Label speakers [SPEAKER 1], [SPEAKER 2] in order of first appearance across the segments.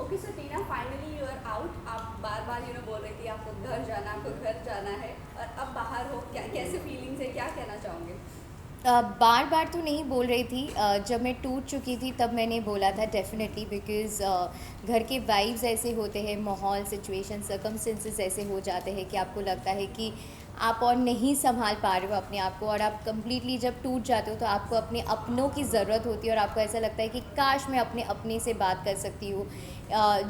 [SPEAKER 1] Okay so Tina finally you are out. आप बार बार बोल रही थी आपको घर जाना है और अब बाहर हो. क्या कैसे फीलिंग्स है, क्या कहना चाहोगे?
[SPEAKER 2] बार बार तो नहीं बोल रही थी। जब मैं टूट चुकी थी तब मैंने बोला था डेफिनेटली, बिकॉज़ घर के वाइब्स ऐसे होते हैं, माहौल, सिचुएशन, सर्कमस्टेंसेस ऐसे हो जाते हैं कि आपको लगता है कि आप और नहीं संभाल पा रहे हो अपने आप को, और आप कम्प्लीटली जब टूट जाते हो तो आपको अपने अपनों की ज़रूरत होती है और आपको ऐसा लगता है कि काश मैं अपने अपने से बात कर सकती हूँ।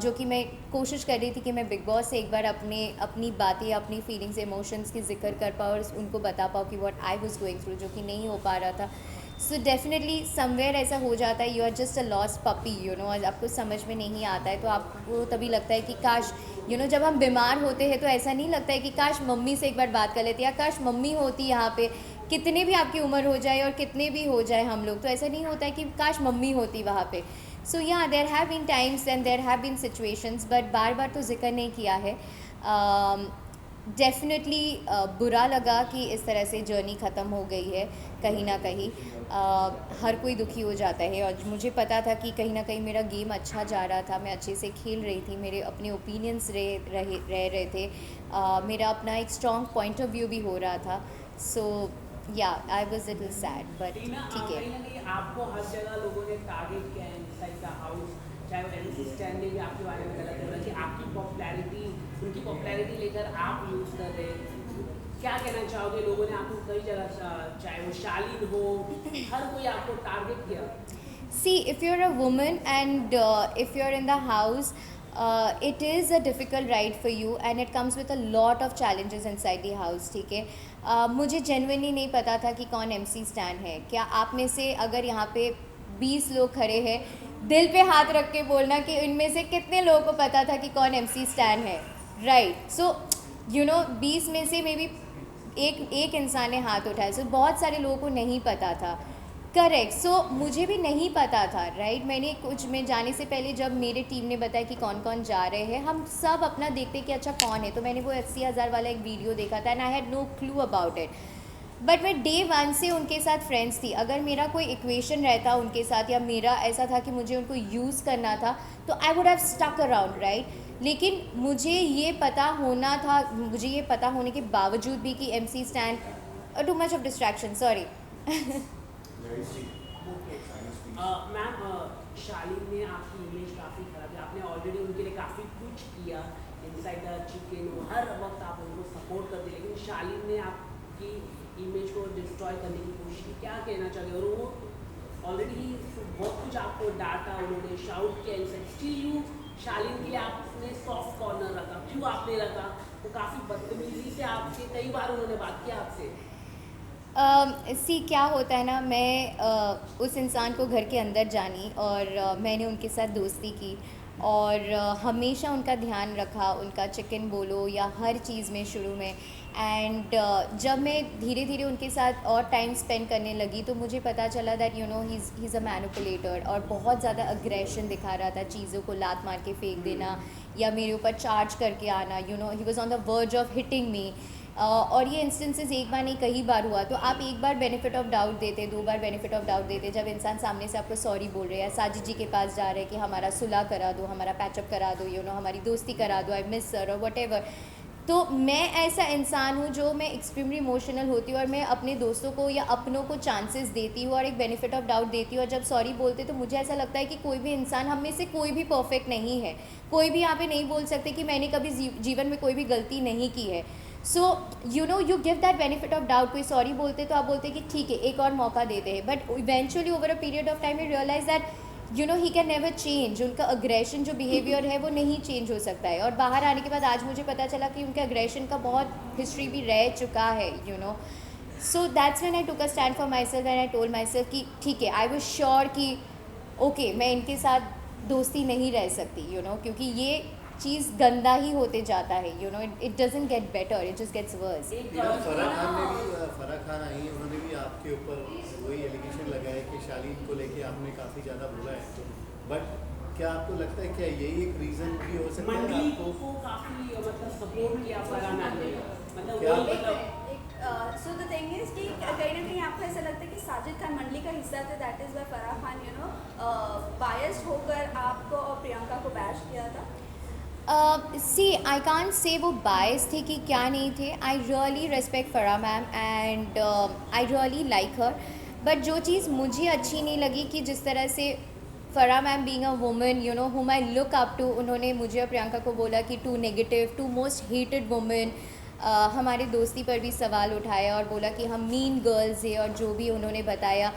[SPEAKER 2] जो कि मैं कोशिश कर रही थी कि मैं बिग बॉस से एक बार अपनी बातें, अपनी फीलिंग्स, इमोशंस की जिक्र कर पाऊँ और उनको बता पाऊँ कि what I was going through, जो कि नहीं हो पा रहा था। सो डेफिनेटली समवेयर ऐसा हो जाता है, you are just a lost puppy, और आपको समझ में नहीं आता है तो आपको तभी लगता है कि काश, जब हम बीमार होते हैं तो ऐसा नहीं लगता है कि काश मम्मी से एक बार बात कर लेते, या काश मम्मी होती यहाँ पे। कितने भी आपकी उम्र हो जाए और कितने भी हो जाए हम लोग, तो ऐसा नहीं होता है कि काश मम्मी होती वहाँ पे। So yeah there have been times and there have been situations, but बार बार तो जिक्र नहीं किया है। डेफिनेटली बुरा लगा कि इस तरह से जर्नी ख़त्म हो गई है कहीं ना कहीं। हर कोई दुखी हो जाता है, और मुझे पता था कि कहीं ना कहीं मेरा गेम अच्छा जा रहा था, मैं अच्छे से खेल रही थी, मेरे अपने ओपिनियंस रह रहे थे, मेरा अपना एक स्ट्रॉन्ग पॉइंट ऑफ व्यू भी हो रहा था। So yeah I was little sad, but
[SPEAKER 3] Tina,
[SPEAKER 2] ठीक है।
[SPEAKER 3] कहीं ना कहीं आपको हर जगह लोगों ने टारगेट किया है इनसाइड द हाउस, चाहे वो एमसी स्टैंड ने भी आपके बारे में गलत बोला कि आपकी पॉपुलैरिटी, उनकी पॉपुलैरिटी लेकर आप यूज़ कर रहे हैं। क्या कहना चाहोगे? लोगों ने आपको कई जगह, चाहे वो शालीन हो, हर कोई आपको टारगेट किया।
[SPEAKER 2] See, if you're a woman and if you're in the house, it is a difficult ride for you and it comes with a lot of challenges inside the house, ठीक है। मुझे जेन्युइनली नहीं पता था कि कौन MC stand है। क्या आप में से अगर यहाँ पे 20 लोग खड़े हैं, दिल पे हाथ रख के बोलना कि इनमें से कितने लोगों को पता था कि कौन MC स्टैन है, राइट? सो 20 में से मे बी एक इंसान ने हाथ उठाया, सो बहुत सारे लोगों को नहीं पता था। करेक्ट। सो मुझे भी नहीं पता था, राइट? मैं जाने से पहले जब मेरे टीम ने बताया कि कौन कौन जा रहे हैं, हम सब अपना देखते कि अच्छा कौन है, तो मैंने वो 80,000 वाला एक वीडियो देखा था and I had no clue about it. But मैं डे वन से उनके साथ फ्रेंड्स थी। अगर मेरा कोई इक्वेशन रहता उनके साथ, या मेरा ऐसा था कि मुझे उनको यूज़ करना था, तो I would have stuck around, right? लेकिन मुझे ये पता होने के बावजूद भी कि MC Stan too much of distraction, sorry.
[SPEAKER 3] Ma'am, Shalin ने आपकी इमेज काफ़ी खराब है, आपने ऑलरेडी उनके लिए काफ़ी कुछ किया इनसाइड द चिकन, हर वक्त आप उनको सपोर्ट करते, लेकिन शालीन ने आपकी इमेज को डिस्ट्रॉय करने की कोशिश की। क्या कहना चाहिए? और वो ऑलरेडी बहुत कुछ आपको डांटा, उन्होंने शाउट किया इनसाइड, स्टिल यू शालीन के लिए आपने सॉफ्ट कॉर्नर रखा। क्यों आपने रखा? वो काफ़ी बदतमीजी से आपसे कई बार उन्होंने बात किया आपसे।
[SPEAKER 2] सी क्या होता है ना, मैं उस इंसान को घर के अंदर जानी और मैंने उनके साथ दोस्ती की, और हमेशा उनका ध्यान रखा, उनका चिकन बोलो या हर चीज़ में शुरू में। एंड जब मैं धीरे धीरे उनके साथ और टाइम स्पेंड करने लगी तो मुझे पता चला that he is a manipulator, और बहुत ज़्यादा अग्रेशन दिखा रहा था, चीज़ों को लात मार के फेंक देना या मेरे ऊपर चार्ज करके आना। He was on the verge of hitting me. और ये इंस्टेंसेस एक बार नहीं कई बार हुआ। तो आप एक बार बेनिफिट ऑफ डाउट देते, 2 बार बेनिफिट ऑफ डाउट देते, जब इंसान सामने से आपको सॉरी बोल रहे हैं, साजिद जी के पास जा रहे हैं कि हमारा सुलह करा दो, हमारा पैचअप करा दो, हमारी दोस्ती करा दो, आई मिस सर, और वट। तो मैं ऐसा इंसान हूँ जो मैं एक्सट्रीमली इमोशनल होती हूँ, और मैं अपने दोस्तों को या अपनों को चांसेस देती हूँ और एक बेनिफिट ऑफ डाउट देती हूँ, और जब सॉरी बोलते तो मुझे ऐसा लगता है कि कोई भी इंसान, हम में से कोई भी परफेक्ट नहीं है, कोई भी यहाँ पे नहीं बोल सकते कि मैंने कभी जीवन में कोई भी गलती नहीं की है। So you give that benefit of doubt. कोई सॉरी बोलते तो आप बोलते कि ठीक है एक और मौका देते हैं, but eventually over a period of time you realize that he can never change. उनका अग्रेशन जो बिहेवियर है वो नहीं चेंज हो सकता है, और बाहर आने के बाद आज मुझे पता चला कि उनके अग्रेशन का बहुत हिस्ट्री भी रह चुका है। So that's when I took a stand for my self and I told my self कि ठीक है, आई वाज श्योर कि ओके मैं इनके साथ दोस्ती नहीं रह सकती, क्योंकि ये चीज़ गंदा ही होते जाता है, it doesn't get better, it just gets worse.
[SPEAKER 4] Farah Khan आई, उन्होंने भी आपके ऊपर वही एलिगेशन लगाया कि शालीन को लेके आपने काफ़ी ज़्यादा बोला है, बट क्या आपको लगता है क्या यही एक रीज़न भी हो सकता है
[SPEAKER 3] मंडली
[SPEAKER 4] आपको?
[SPEAKER 3] को काफ़ी मतलब सपोर्ट किया फराह मैम ने, मतलब
[SPEAKER 4] क्या?
[SPEAKER 3] वही मतलब
[SPEAKER 1] सो द थिंग इज कि कहीं ना कहीं आपको ऐसा लगता है कि साजिद खान मंडली का हिस्सा थे, that is why Farah Khan biased होकर आपको और प्रियंका को बैश किया था.
[SPEAKER 2] सी आई कांट से वो बायस थे कि क्या नहीं थे. आई रियली रेस्पेक्ट फरा ma'am and I really like her. But जो चीज़ मुझे अच्छी नहीं लगी कि जिस तरह से फरा ma'am being a woman you know हुम आई लुक अप टू, उन्होंने मुझे और प्रियंका को बोला कि too negative, too most hated women. हमारे दोस्ती पर भी सवाल उठाया और बोला कि हम मीन गर्ल्स हैं और जो भी उन्होंने बताया.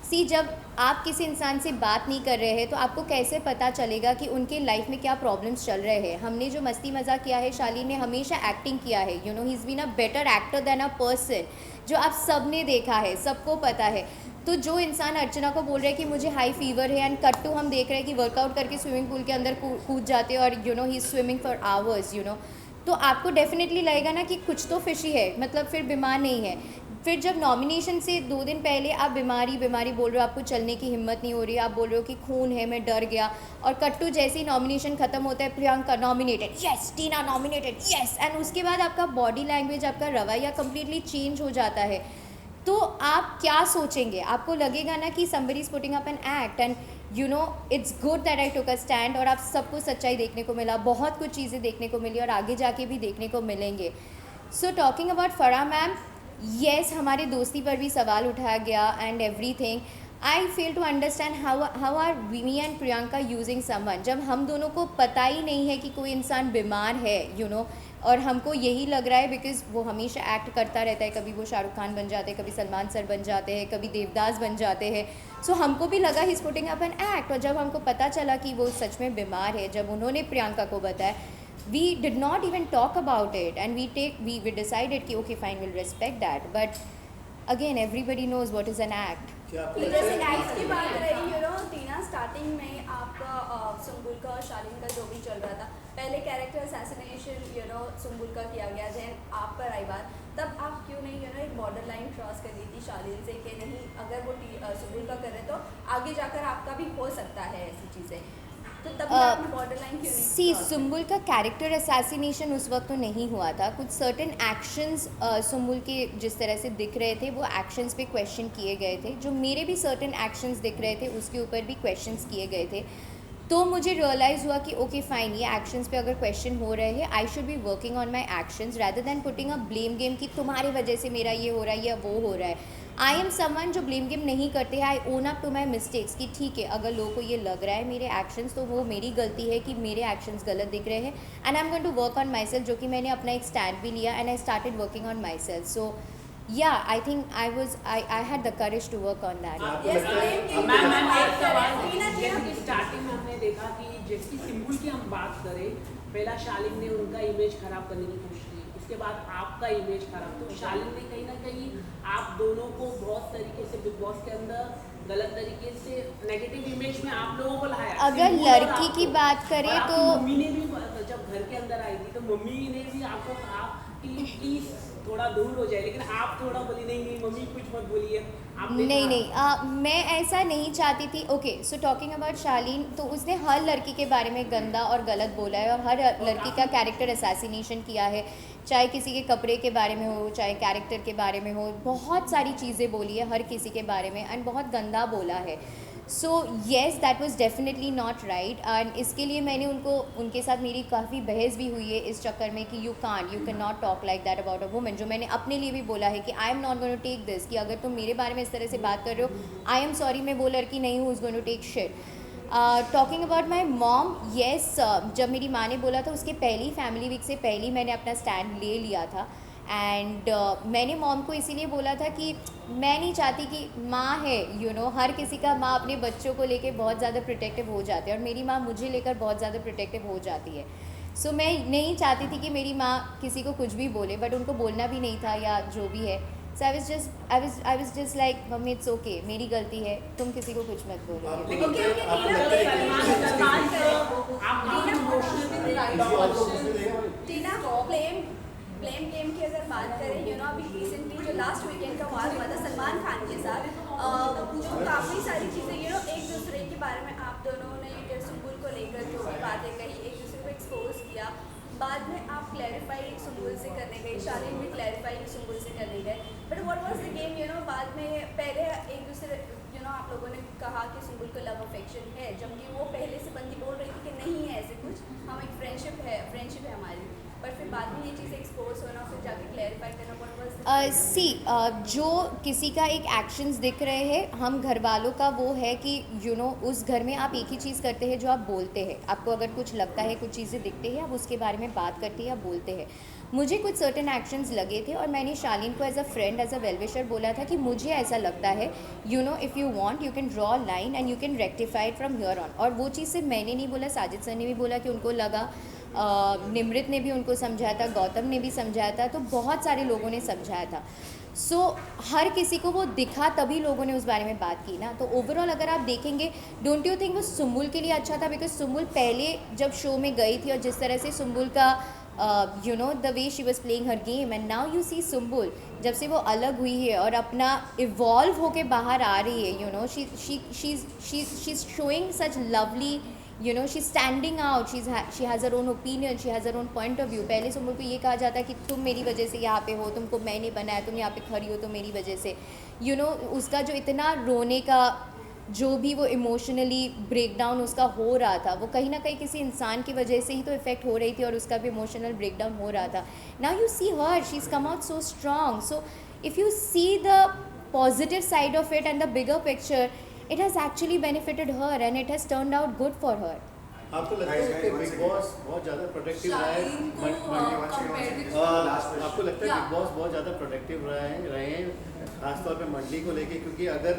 [SPEAKER 2] सी जब आप किसी इंसान से बात नहीं कर रहे हैं तो आपको कैसे पता चलेगा कि उनके लाइफ में क्या प्रॉब्लम्स चल रहे हैं. हमने जो मस्ती मजाक किया है, शालीन ने हमेशा एक्टिंग किया है. You know he is been a better actor than a person, जो आप सब ने देखा है, सबको पता है. तो जो इंसान अर्चना को बोल रहे हैं कि मुझे हाई फीवर है एंड कट टू हम देख रहे हैं कि वर्कआउट करके स्विमिंग पूल के अंदर कूद जाते हैं और you know he is swimming for hours you know, तो आपको डेफिनेटली लगेगा ना कि कुछ तो फिशी है, मतलब फिर बीमार नहीं है. फिर जब नॉमिनेशन से 2 दिन पहले आप बीमारी बोल रहे हो, आपको चलने की हिम्मत नहीं हो रही, आप बोल रहे हो कि खून है, मैं डर गया, और कट्टू जैसे ही नॉमिनेशन ख़त्म होता है, Priyanka nominated, yes, Tina nominated, yes, and उसके बाद आपका बॉडी लैंग्वेज, आपका रवैया कम्प्लीटली चेंज हो जाता है. तो आप क्या सोचेंगे? आपको लगेगा ना कि somebody is putting up an act and you know it's good that I took a stand. और आप सबको सच्चाई देखने को मिला, बहुत कुछ चीज़ें देखने को मिली और आगे जाके भी देखने को मिलेंगे. So talking about Farah ma'am, yes हमारे दोस्ती पर भी सवाल उठाया गया and everything. I fail to understand how are me and Priyanka using someone, जब हम दोनों को पता ही नहीं है कि कोई इंसान बीमार है यू नो, और हमको यही लग रहा है बिकॉज वो हमेशा एक्ट करता रहता है, कभी वो शाहरुख खान बन जाते हैं, कभी सलमान सर बन जाते हैं, कभी देवदास बन जाते हैं. सो हमको भी लगा he is putting up an act. और जब हमको पता चला कि वो सच में बीमार है, जब उन्होंने प्रियंका को बताया, we did not even talk about it and we decided कि okay fine, we'll respect that, but again everybody knows what is an act.
[SPEAKER 4] क्या आपको
[SPEAKER 1] तो
[SPEAKER 4] लगता
[SPEAKER 1] जैसे
[SPEAKER 4] है कि
[SPEAKER 1] एक्ट की बात रही यू नो टीना, स्टार्टिंग में आपका सुम्बुल का और शालीन का जो भी चल रहा था, पहले character assassination you know Sumbul का किया गया, जैन आप पर आई बात, तब आप क्यों नहीं यू नो एक बॉर्डर लाइन क्रॉस कर दी थी शालीन से कि नहीं, अगर वो सुम्बुल का कर रहे तो आगे जाकर आपका भी हो सकता है ऐसी चीज़ें, तो तब भी आपने बॉर्डर लाइन क्यों नहीं
[SPEAKER 2] सी
[SPEAKER 1] cross की?
[SPEAKER 2] सुम्बुल का कैरेक्टर असैसिनेशन उस वक्त तो नहीं हुआ था. कुछ सर्टेन एक्शंस सुम्बुल के जिस तरह से दिख रहे थे, वो एक्शंस पे क्वेश्चन किए गए थे. जो मेरे भी सर्टेन एक्शंस दिख रहे थे उसके ऊपर भी क्वेश्चंस किए गए थे. तो मुझे रियलाइज़ हुआ कि ओके फाइन, ये एक्शंस पे अगर क्वेश्चन हो रहे हैं, I should be working on my actions rather than putting a blame game कि तुम्हारी वजह से मेरा ये हो रहा है या वो हो रहा है. आई एम समवन जो ब्लेम गेम नहीं करते हैं. I own up to my mistakes कि ठीक है, अगर लोगों को ये लग रहा है मेरे एक्शंस, तो वो मेरी गलती है कि मेरे एक्शंस गलत दिख रहे हैं, and I am going to work on myself, जो कि मैंने अपना एक स्टैंड भी लिया and I started working on myself. So yeah I think I had the courage to work on that.
[SPEAKER 4] आपको
[SPEAKER 1] Yes,
[SPEAKER 4] लगता है
[SPEAKER 1] blame game
[SPEAKER 3] मैम
[SPEAKER 1] की
[SPEAKER 3] मैम
[SPEAKER 1] बात
[SPEAKER 3] एक
[SPEAKER 1] करें,
[SPEAKER 3] सवाल,
[SPEAKER 1] टीना,
[SPEAKER 3] जैसे कि स्टार्टिंग में हमने देखा कि जैसे कि सिंबल की हम बात करें, पहला शालीन ने उनका इमेज खराब करने की कोशिश की, उसके बाद आपका इमेज खराब, तो शालीन ने कहीं ना कहीं आप दोनों को बहुत तरीके से बिग बॉस के अंदर गलत तरीके से नेगेटिव इमेज में आप लोगों को लाया.
[SPEAKER 2] अगर
[SPEAKER 3] सिंबल और
[SPEAKER 2] लड़की की
[SPEAKER 3] आपको.
[SPEAKER 2] बात करें
[SPEAKER 3] और आपकी
[SPEAKER 2] तो
[SPEAKER 3] मम्मी ने भी जब घर के अंदर आई थी तो मम्मी ने भी आपको कहा कि प्लीज थोड़ा दूर हो जाए, लेकिन आप थोड़ा बोली नहीं नहीं मम्मी कुछ मत बोलिए. आपने
[SPEAKER 2] नहीं
[SPEAKER 3] कहा-
[SPEAKER 2] नहीं मैं ऐसा नहीं चाहती थी. ओके, सो टॉकिंग अबाउट शालीन, तो उसने हर लड़की के बारे में गंदा और गलत बोला है और हर लड़की का कैरेक्टर असैसिनेशन किया है, चाहे किसी के कपड़े के बारे में हो, चाहे कैरेक्टर के बारे में हो, बहुत सारी चीज़ें बोली है हर किसी के बारे में एंड बहुत गंदा बोला है. So yes, that was definitely not right and इसके लिए मैंने उनके साथ मेरी काफ़ी बहस भी हुई है इस चक्कर में कि you can not talk like that about a woman. जो मैंने अपने लिए भी बोला है कि I am not going to take this, कि अगर तुम मेरे बारे में इस तरह से बात कर रहे हो, आई एम सॉरी, मैं वो लड़की नहीं हूँ going to take shit. Talking about my mom, yes, जब मेरी माँ ने बोला था उसके पहली फैमिली वीक से पहले मैंने अपना स्टैंड ले लिया था एंड मैंने मॉम को इसीलिए बोला था कि मैं नहीं चाहती कि माँ है यू नो, हर किसी का माँ अपने बच्चों को लेके बहुत ज़्यादा प्रोटेक्टिव हो जाती है और मेरी माँ मुझे लेकर बहुत ज़्यादा प्रोटेक्टिव हो जाती है. सो मैं नहीं चाहती थी कि मेरी माँ किसी को कुछ भी बोले, बट उनको बोलना भी नहीं था या जो भी है. So I was just like mummy it's okay, मेरी गलती है, तुम किसी को कुछ मत बोलो.
[SPEAKER 4] आपको
[SPEAKER 1] ओके,
[SPEAKER 4] लगता
[SPEAKER 1] ओके,
[SPEAKER 4] है आपको
[SPEAKER 1] टीना,
[SPEAKER 4] लगता है
[SPEAKER 1] टीना,
[SPEAKER 4] कि
[SPEAKER 1] बात करें.
[SPEAKER 3] आप काफी इमोशनल
[SPEAKER 1] टीना, ब्लेम गेम की अगर बात करें, यू नो अभी रिसेंटली जो लास्ट वीकेंड का वार हुआ था सलमान खान के साथ, जो काफ़ी सारी चीज़ें यू नो एक दूसरे के बारे में आप दोनों ने सुम्बुल को लेकर जो भी बातें कही, एक दूसरे को एक्सपोज किया, बाद में आप क्लैरिफाई सुम्बुल से करने गए, शालीन भी क्लैरिफाई सुम्बुल से करने गए, but what was the game you know. बाद में पहले एक दूसरे यू नो आप लोगों ने कहा कि सुम्बुल को लव अफेक्शन है, जबकि वो पहले से बंदी बोल रही थी कि नहीं है ऐसे कुछ, हम एक फ्रेंडशिप है ये चीज़ एक्सपोज होना फिर जाके क्लैरिफाई करना
[SPEAKER 2] जो किसी का एक एक्शंस दिख रहे हैं, हम घर वालों का वो है कि उस घर में आप एक ही चीज़ करते हैं जो आप बोलते हैं। आपको अगर कुछ लगता है, कुछ चीज़ें दिखती है, आप उसके बारे में बात करते हैं या बोलते हैं। मुझे कुछ सर्टेन एक्शंस लगे थे और मैंने शालीन को as a friend, as a well wisher बोला था कि मुझे ऐसा लगता है, if you want you can draw line and you can rectify from here on. और वो चीज़ सिर्फ मैंने नहीं बोला, साजिद सर ने भी बोला कि उनको लगा, निमृत ने भी उनको समझाया था, गौतम ने भी समझाया था, तो बहुत सारे लोगों ने समझाया था। हर किसी को वो दिखा तभी लोगों ने उस बारे में बात की ना। तो ओवरऑल अगर आप देखेंगे, डोंट यू थिंक वो सुम्बुल के लिए अच्छा था? बिकॉज सुम्बुल पहले जब शो में गई थी और जिस तरह से सुम्बुल का the way she was playing her game, and now you see Sumbul जब से वो अलग हुई है और अपना इवॉल्व होके बाहर आ रही है, she is showing such lovely, she's standing out, she has her own opinion, she has her own point of view। पहले सुम्बुल को ये कहा जाता है कि तुम मेरी वजह से यहाँ पे हो, तुमको मैंने बनाया, तुम यहाँ पे खड़ी हो तो मेरी वजह से। उसका जो इतना रोने का, जो भी वो इमोशनली ब्रेकडाउन उसका हो रहा था, वो कहीं ना कहीं किसी इंसान की वजह से ही तो इफेक्ट हो रही थी और उसका भी इमोशनल ब्रेकडाउन हो रहा था। Now you see her, she is come out so strong. So if you see the positive side of it and the bigger picture, it has actually benefited her and it has turned out good for her।
[SPEAKER 4] आपको लगता है कि big boss बहुत ज़्यादा protective रहा है? आपको लगता है बिग बॉस बहुत ज़्यादा प्रोटेक्टिव रहे हैं खासतौर पे मंडली को लेके? क्योंकि अगर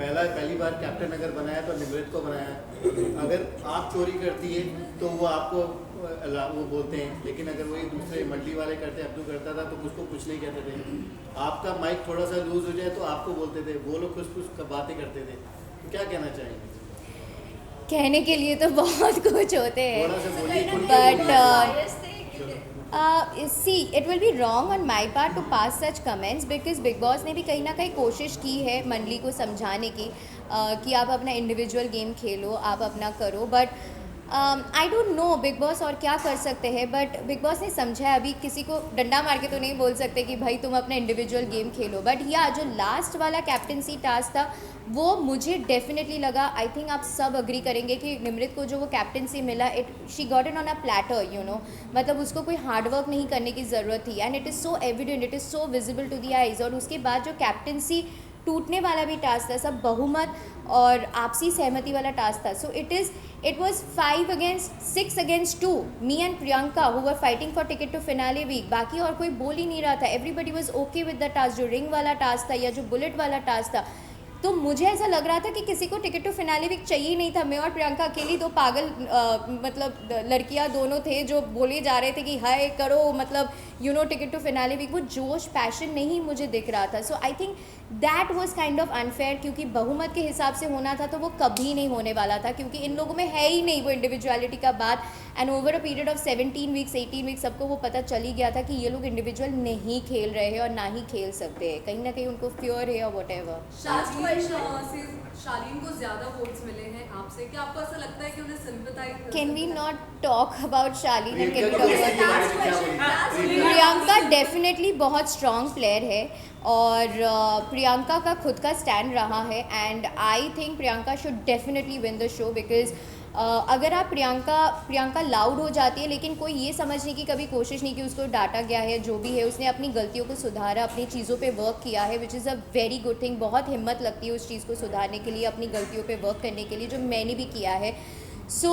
[SPEAKER 4] पहली बार कैप्टन अगर बनाया तो निमृत को बनाया, अगर आप चोरी करती है तो वो आपको वो बोलते हैं, लेकिन अगर वही दूसरे मंडली वाले करते, अब्दू करता था तो उसको कुछ नहीं कहते थे। आपका माइक थोड़ा सा लूज हो जाए तो आपको बोलते थे, वो लोग कुछ बातें करते थे। तो क्या कहना चाहेंगे?
[SPEAKER 2] कहने के लिए तो बहुत कुछ होते हैं, but see it will be wrong on my part two pass such comments, because big boss ने भी कहीं ना कहीं कोशिश की है मंडली को समझाने की कि आप अपना इंडिविजुअल गेम खेलो, आप अपना करो। But I don't know big boss और क्या कर सकते हैं, बट बिग बॉस ने समझा है। अभी किसी को डंडा मार के तो नहीं बोल सकते कि भाई तुम अपना इंडिविजुअल गेम खेलो। बट या जो लास्ट वाला कैप्टनसी टास्क था, वो मुझे डेफिनेटली लगा, आई थिंक आप सब अग्री करेंगे कि निमृत को जो वो कैप्टनसी मिला, she got it on a platter, मतलब उसको कोई हार्डवर्क नहीं करने की ज़रूरत थी, and it is so evident, it is so visible to the eyes. और उसके बाद जो कैप्टनसी टूटने वाला भी टास्क था, सब बहुमत और आपसी सहमति वाला टास्क था। So it was 5 against 6 against 2, me and Priyanka who were fighting for ticket to finale week. बाकी और कोई बोल ही नहीं रहा था, everybody was okay with the task. जो रिंग वाला टास्क था या जो बुलेट वाला टास्क था, तो मुझे ऐसा लग रहा था कि किसी को टिकट टू फिनाले वीक चाहिए ही नहीं था। मैं और प्रियंका अकेली दो पागल मतलब लड़कियां दोनों थे जो बोले जा रहे थे कि हाय करो, मतलब टिकट टू फिनाले वीक। वो जोश पैशन नहीं मुझे दिख रहा था। So I think that was kind of unfair, क्योंकि बहुमत के हिसाब से होना था तो वो कभी नहीं होने वाला था, क्योंकि इन लोगों में है ही नहीं वो इंडिविजुअलिटी का बात। And over a period of 17 weeks 18 weeks सबको वो पता चल ही गया था कि ये लोग इंडिविजुअल नहीं खेल रहे हैं और ना ही खेल सकते हैं। कहीं ना कहीं उनको फ्योर है और वट एवर।
[SPEAKER 5] शालीन को ज्यादा वोट्स मिले हैं आपसे, क्या आपको ऐसा लगता है कि उन्हें sympathize?
[SPEAKER 2] Can we not talk about Shaleen and can we talk about Priyanka? Definitely बहुत स्ट्रॉन्ग प्लेयर है और प्रियंका का खुद का स्टैंड रहा है, and I think Priyanka should definitely win the show. Because अगर आप प्रियंका लाउड हो जाती है, लेकिन कोई ये समझने की कभी कोशिश नहीं कि उसको डांटा गया है, जो भी है उसने अपनी गलतियों को सुधारा, अपनी चीज़ों पे वर्क किया है, which is a very good thing. बहुत हिम्मत लगती है उस चीज़ को सुधारने के लिए, अपनी गलतियों पे वर्क करने के लिए, जो मैंने भी किया है। सो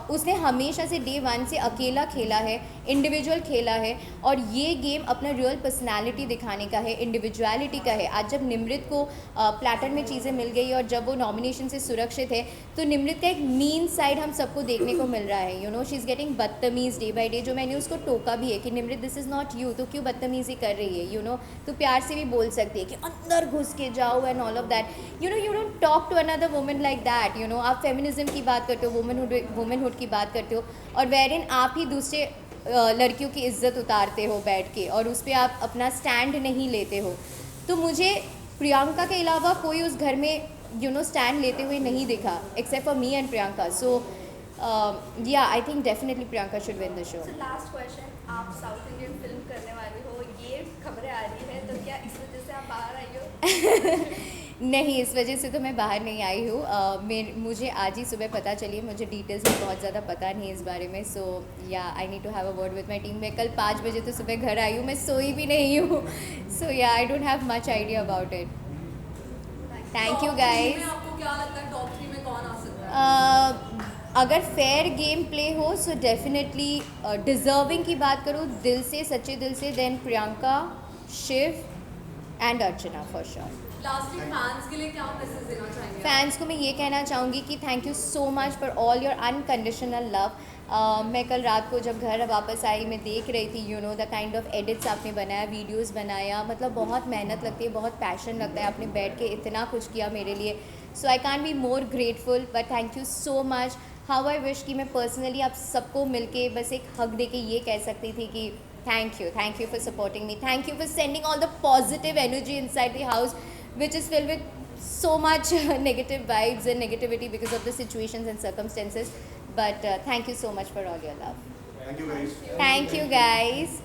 [SPEAKER 2] उसने हमेशा से डे 1 से अकेला खेला है, इंडिविजुअल खेला है, और ये गेम अपना रियल पर्सनालिटी दिखाने का है, इंडिविजुअलिटी का है। आज जब निमृत को प्लेटर में चीज़ें मिल गई और जब वो नॉमिनेशन से सुरक्षित है, तो निमृत का एक मीन साइड हम सबको देखने को मिल रहा है। शी इज़ गेटिंग बदतमीज़ डे बाई डे, जो मैंने उसको टोका भी है कि Nimrit this is not you, तो क्यों बदतमीज़ी कर रही है, तो प्यार से भी बोल सकती है कि अंदर घुस के जाओ and all of that. You don't talk to another women like that. आप फेमिनिज्म की बात करते हो, वुमेनहुड की बात करते हो, और वेरिन आप ही दूसरे लड़कियों की इज्जत उतारते हो बैठ के, और उस पर आप अपना स्टैंड नहीं लेते हो। तो मुझे प्रियंका के अलावा कोई उस घर में स्टैंड लेते हुए नहीं दिखा, except for me and Priyanka. So yeah I think definitely Priyanka should win the show.
[SPEAKER 1] Last question, आप साउथ इंडियन फिल्म करने वाली हो, ये खबरें आ रही है, तो क्या इस वजह से आप बाहर आई हो?
[SPEAKER 2] नहीं, इस वजह से तो मैं बाहर नहीं आई हूँ। मुझे आज ही सुबह पता चली, मुझे डिटेल्स में बहुत ज़्यादा पता नहीं है इस बारे में। So yeah I need to have a word with my team. मैं कल 5 बजे तो सुबह घर आई हूँ, मैं सोई भी नहीं हूँ। सो yeah I don't have much idea about it. Thank you
[SPEAKER 5] Top three
[SPEAKER 2] guys.
[SPEAKER 5] में आपको क्या लगता है टॉप 3 में कौन आ सकता है?
[SPEAKER 2] अगर फेयर गेम प्ले हो सो डेफिनेटली डिज़र्विंग की बात करूँ दिल से, सच्चे दिल से, then Priyanka, Shiv and Archana for sure.
[SPEAKER 5] Lastly fans के लिए क्या मैसेज देना चाहेंगे?
[SPEAKER 2] फैंस को मैं ये कहना चाहूँगी कि thank you so much for all your unconditional love. मैं कल रात को जब घर वापस आई, मैं देख रही थी you know the kind of edits आपने बनाया, वीडियोस बनाया, मतलब बहुत मेहनत लगती है, बहुत पैशन लगता है। आपने बैठ के इतना कुछ किया मेरे लिए, so I can't be more grateful, but thank you so much. How I wish कि मैं पर्सनली आप सबको मिलके बस एक हक दे के ये कह सकती थी कि thank you for supporting me, thank you for sending all the positive energy inside the house which is filled with so much negative vibes and negativity because of the situations and circumstances. But thank you so much for all your love.
[SPEAKER 4] Thank you guys.
[SPEAKER 2] Thank you guys.